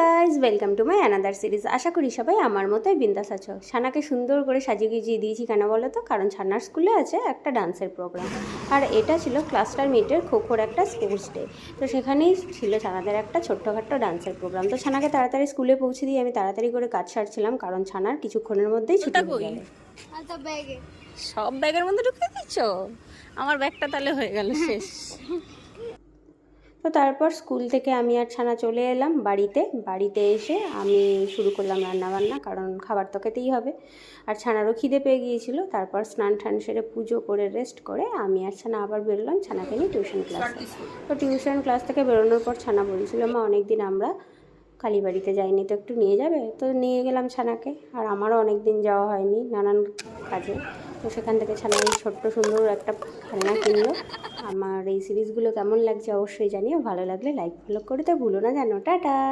Guys, welcome to my another series. আশা করি সবাই আমার মতোই বিন্দাস আছো। ছানাকে সুন্দর করে সাজিয়ে গুজিয়ে দিয়েছি কেন বলো তো? কারণ ছানার স্কুলে আছে একটা ডান্সের প্রোগ্রাম, আর এটা ছিল ক্লাস্টার মিটের খোখোর একটা স্পোর্টস ডে। তো সেখানেই ছিল ছানাদের একটা ছোট্টখাট্টো ডান্সের প্রোগ্রাম। তো ছানাকে তাড়াতাড়ি স্কুলে পৌঁছে দিয়ে আমি তাড়াতাড়ি করে কাজ সারছিলাম, কারণ ছানার কিছুক্ষণের মধ্যেই ছুটি হয়ে যাবে। সব ব্যাগের মধ্যে ঢুকিয়ে দিচ্ছ? আমার ব্যাগটা তাহলে হয়ে গেল শেষ। তো তারপর স্কুল থেকে আমি আর ছানা চলে এলাম বাড়িতে এসে আমি শুরু করলাম রান্নাবান্না, কারণ খাবার তো খেতেই হবে। আর ছানারও খিদে পেয়ে গিয়েছিল। তারপর স্নান টান সেরে পুজো করে রেস্ট করে আমি আর ছানা আবার বেরোলাম ছানাকে নিয়ে টিউশন ক্লাসে। তো টিউশন ক্লাস থেকে বেরোনোর পর ছানা বলছিল, মা অনেক দিন আমরা কালীবাড়িতে যাইনি, তো একটু নিয়ে যাবে? তো নিয়ে গেলাম ছানাকে। আর আমারও অনেক দিন যাওয়া হয়নি নানান কাজে। তো সেখান থেকে ছানা এই ছোট্ট সুন্দর একটা খেলনা কিনলো। আমার এই সিরিজগুলো কেমন লাগছে অবশ্যই জানিও। ভালো লাগলে লাইক ফলো করতে ভুলো না, জানো। টাটা।